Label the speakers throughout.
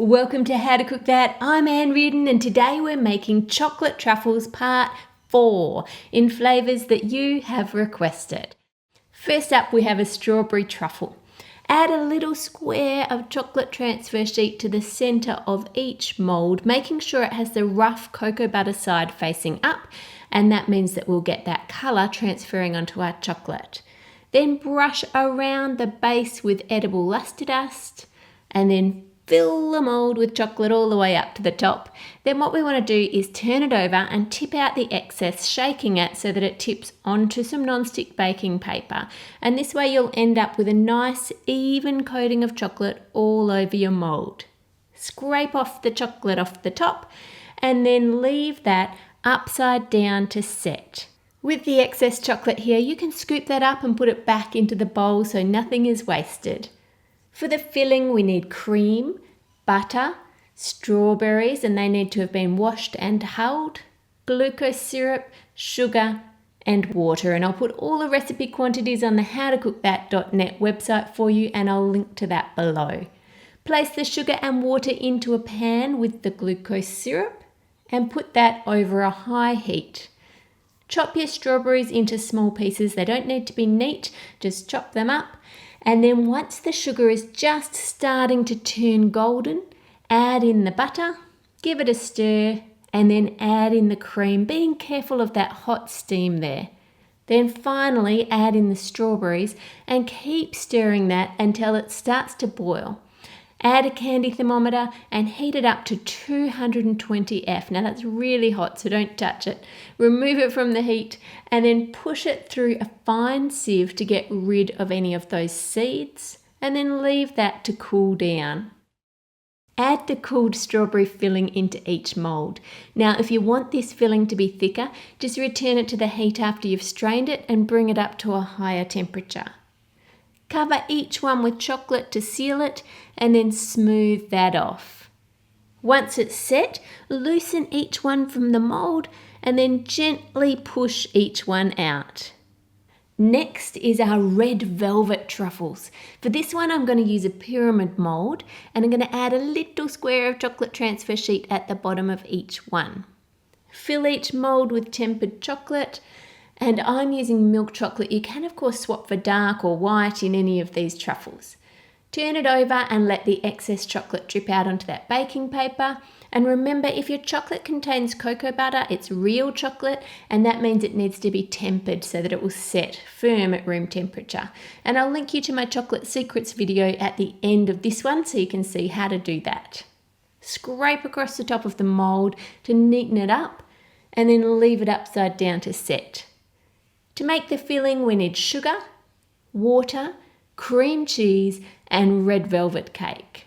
Speaker 1: Welcome to How to Cook That. I'm Reardon and today we're making chocolate truffles part 4 in flavours that you have requested. First up we have a strawberry truffle. Add a little square of chocolate transfer sheet to the centre of each mould, making sure it has the rough cocoa butter side facing up, and that means that we'll get that colour transferring onto our chocolate. Then brush around the base with edible luster dust and then fill the mould with chocolate all the way up to the top. Then what we want to do is turn it over and tip out the excess, shaking it so that it tips onto some non-stick baking paper. And this way you'll end up with a nice even coating of chocolate all over your mould. Scrape off the chocolate off the top and then leave that upside down to set. With the excess chocolate here, you can scoop that up and put it back into the bowl so nothing is wasted. For the filling, we need cream, butter, strawberries, and they need to have been washed and hulled, glucose syrup, sugar, and water. And I'll put all the recipe quantities on the howtocookthat.net website for you, and I'll link to that below. Place the sugar and water into a pan with the glucose syrup and put that over a high heat. Chop your strawberries into small pieces. They don't need to be neat, just chop them up. And then once the sugar is just starting to turn golden, add in the butter, give it a stir, and then add in the cream, being careful of that hot steam there. Then finally add in the strawberries and keep stirring that until it starts to boil. Add a candy thermometer and heat it up to 220 F. Now that's really hot, so don't touch it. Remove it from the heat and then push it through a fine sieve to get rid of any of those seeds, and then leave that to cool down. Add the cooled strawberry filling into each mould. Now if you want this filling to be thicker, just return it to the heat after you've strained it and bring it up to a higher temperature. Cover each one with chocolate to seal it and then smooth that off. Once it's set, loosen each one from the mould and then gently push each one out. Next is our red velvet truffles. For this one I'm going to use a pyramid mould and I'm going to add a little square of chocolate transfer sheet at the bottom of each one. Fill each mould with tempered chocolate. And I'm using milk chocolate. You can of course swap for dark or white in any of these truffles. Turn it over and let the excess chocolate drip out onto that baking paper. And remember, if your chocolate contains cocoa butter, it's real chocolate, and that means it needs to be tempered so that it will set firm at room temperature. And I'll link you to my chocolate secrets video at the end of this one so you can see how to do that. Scrape across the top of the mould to neaten it up and then leave it upside down to set. To make the filling, we need sugar, water, cream cheese, and red velvet cake.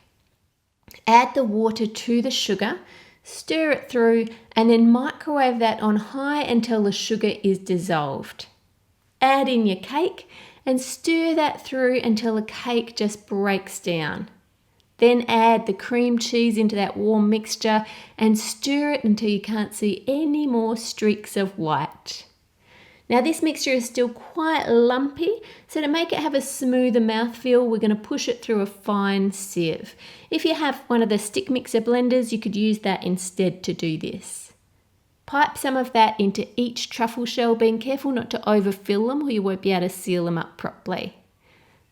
Speaker 1: Add the water to the sugar, stir it through, and then microwave that on high until the sugar is dissolved. Add in your cake and stir that through until the cake just breaks down. Then add the cream cheese into that warm mixture and stir it until you can't see any more streaks of white. Now this mixture is still quite lumpy, so to make it have a smoother mouthfeel, we're going to push it through a fine sieve. If you have one of the stick mixer blenders, you could use that instead to do this. Pipe some of that into each truffle shell, being careful not to overfill them or you won't be able to seal them up properly.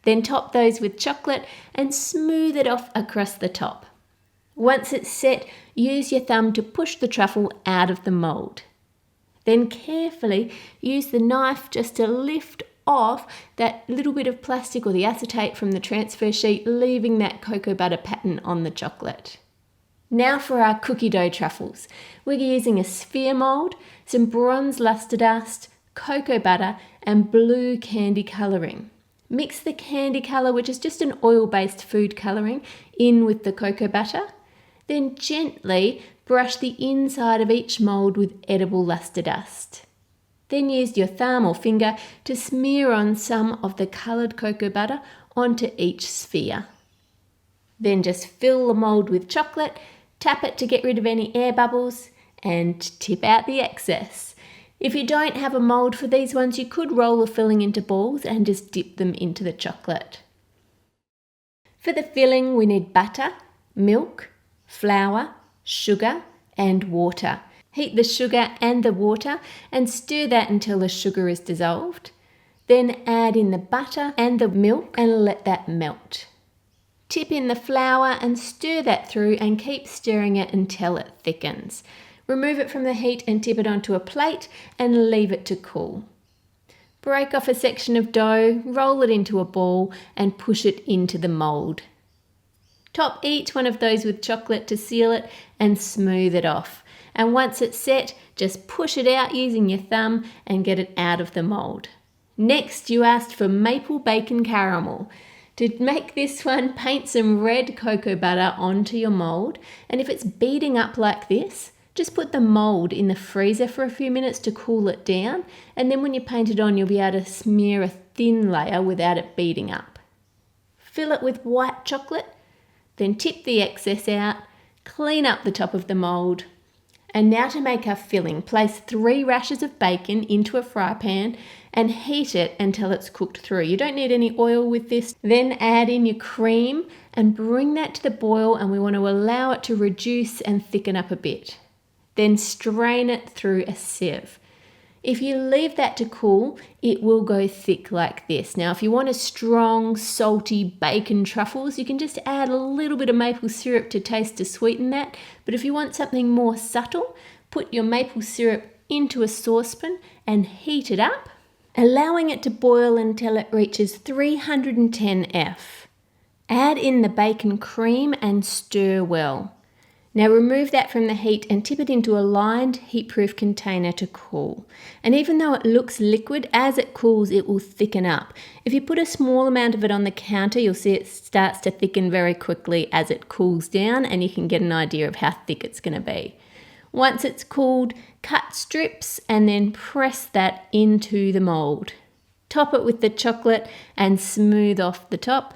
Speaker 1: Then top those with chocolate and smooth it off across the top. Once it's set, use your thumb to push the truffle out of the mould. Then carefully use the knife just to lift off that little bit of plastic or the acetate from the transfer sheet, leaving that cocoa butter pattern on the chocolate. Now for our cookie dough truffles. We're using a sphere mould, some bronze luster dust, cocoa butter, and blue candy colouring. Mix the candy colour, which is just an oil-based food colouring, in with the cocoa butter. Then gently brush the inside of each mould with edible luster dust. Then use your thumb or finger to smear on some of the coloured cocoa butter onto each sphere. Then just fill the mould with chocolate, tap it to get rid of any air bubbles, and tip out the excess. If you don't have a mould for these ones, you could roll the filling into balls and just dip them into the chocolate. For the filling, we need butter, milk, flour, sugar, and water. Heat the sugar and the water and stir that until the sugar is dissolved. Then add in the butter and the milk and let that melt. Tip in the flour and stir that through and keep stirring it until it thickens. Remove it from the heat and tip it onto a plate and leave it to cool. Break off a section of dough, roll it into a ball and push it into the mould. Top each one of those with chocolate to seal it and smooth it off. And once it's set, just push it out using your thumb and get it out of the mould. Next, you asked for maple bacon caramel. To make this one, paint some red cocoa butter onto your mould, and if it's beading up like this, just put the mould in the freezer for a few minutes to cool it down, and then when you paint it on, you'll be able to smear a thin layer without it beading up. Fill it with white chocolate, then tip the excess out, clean up the top of the mould. And now to make our filling, place 3 rashers of bacon into a fry pan and heat it until it's cooked through. You don't need any oil with this. Then add in your cream and bring that to the boil, and we want to allow it to reduce and thicken up a bit. Then strain it through a sieve. If you leave that to cool, it will go thick like this. Now, if you want a strong, salty bacon truffles, you can just add a little bit of maple syrup to taste to sweeten that. But if you want something more subtle, put your maple syrup into a saucepan and heat it up, allowing it to boil until it reaches 310 F. Add in the bacon cream and stir well. Now remove that from the heat and tip it into a lined heat-proof container to cool. And even though it looks liquid, as it cools it will thicken up. If you put a small amount of it on the counter, you'll see it starts to thicken very quickly as it cools down, and you can get an idea of how thick it's going to be. Once it's cooled, cut strips and then press that into the mould. Top it with the chocolate and smooth off the top.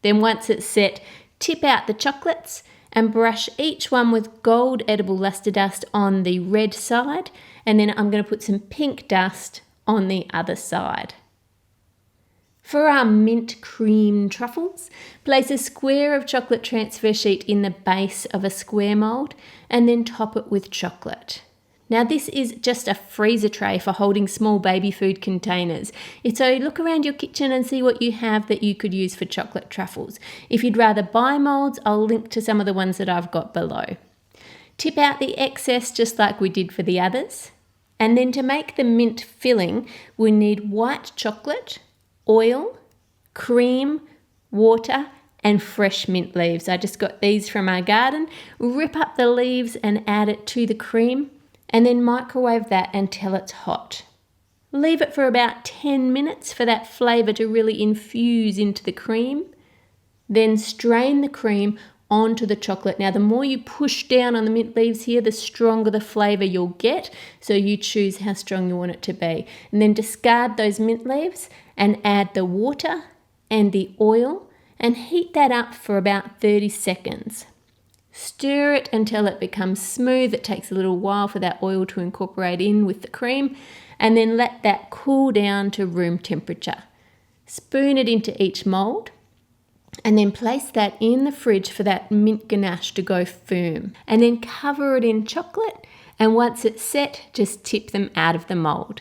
Speaker 1: Then once it's set, tip out the chocolates and brush each one with gold edible luster dust on the red side, and then I'm going to put some pink dust on the other side. For our mint cream truffles, place a square of chocolate transfer sheet in the base of a square mould and then top it with chocolate. Now this is just a freezer tray for holding small baby food containers. So look around your kitchen and see what you have that you could use for chocolate truffles. If you'd rather buy moulds, I'll link to some of the ones that I've got below. Tip out the excess just like we did for the others. And then to make the mint filling, we need white chocolate, oil, cream, water, and fresh mint leaves. I just got these from our garden. Rip up the leaves and add it to the cream, and then microwave that until it's hot. Leave it for about 10 minutes for that flavour to really infuse into the cream. Then strain the cream onto the chocolate. Now the more you push down on the mint leaves here, the stronger the flavour you'll get, so you choose how strong you want it to be. And then discard those mint leaves and add the water and the oil and heat that up for about 30 seconds. Stir it until it becomes smooth. It takes a little while for that oil to incorporate in with the cream, and then let that cool down to room temperature. Spoon it into each mould and then place that in the fridge for that mint ganache to go firm, and then cover it in chocolate, and once it's set, just tip them out of the mould.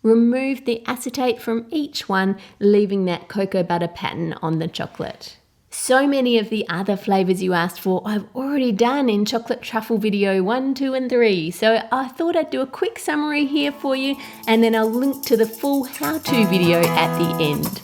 Speaker 1: Remove the acetate from each one, leaving that cocoa butter pattern on the chocolate. So many of the other flavours you asked for I've already done in chocolate truffle video 1, 2 and 3. So I thought I'd do a quick summary here for you, and then I'll link to the full how-to video at the end.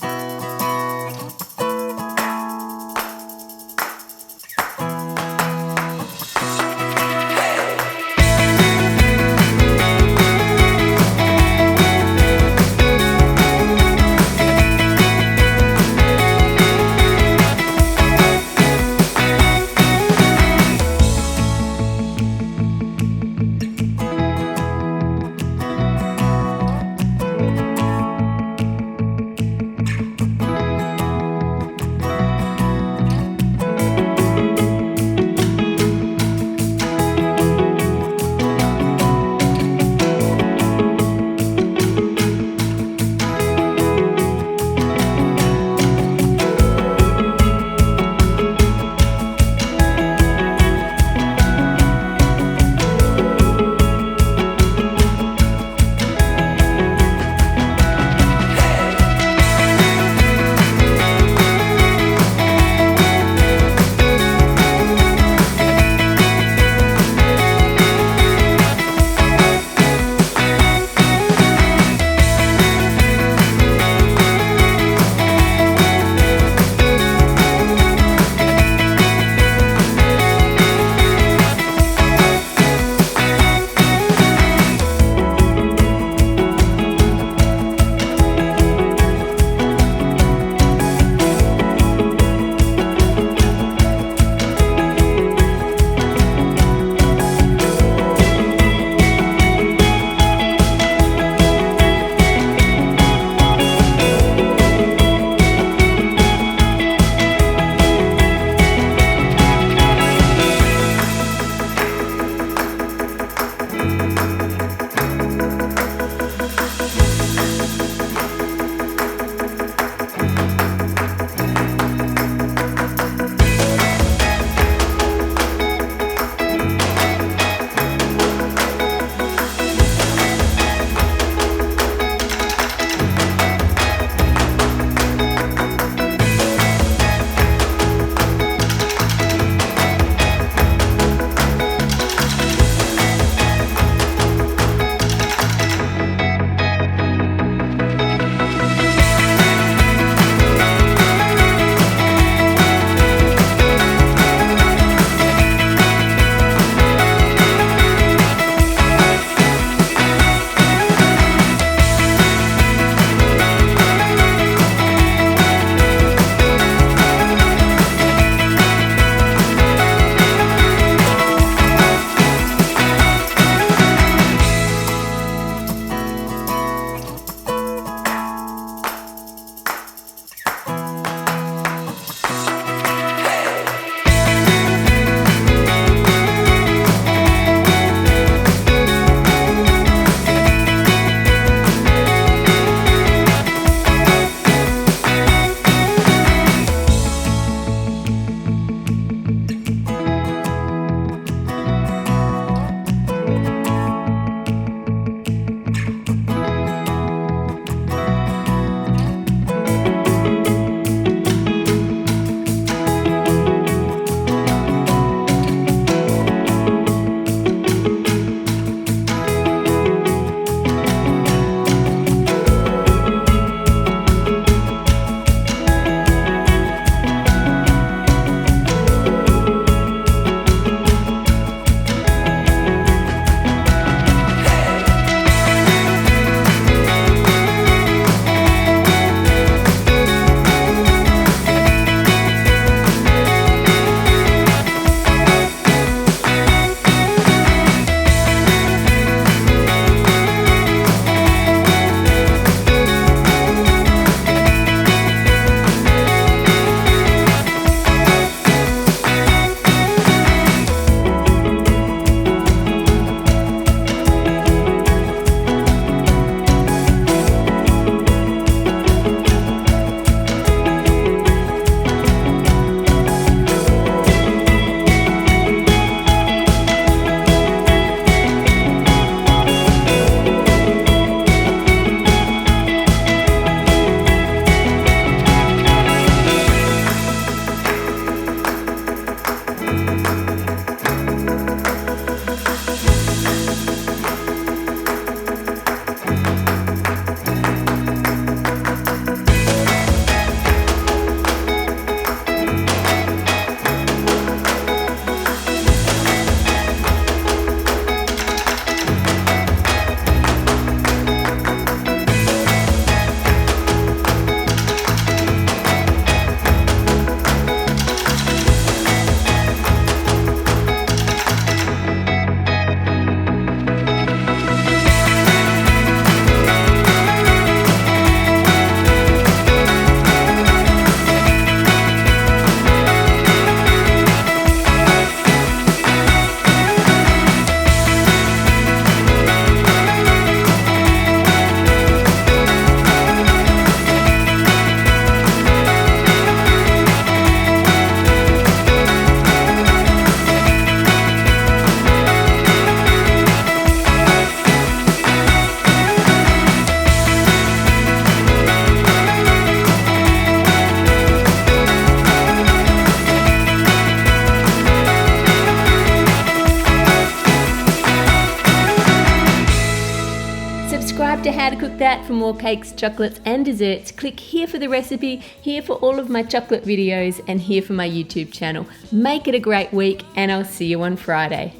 Speaker 1: how to cook that. For more cakes, chocolates and desserts, click here for the recipe, here for all of my chocolate videos, and here for my YouTube channel. Make it a great week, and I'll see you on Friday.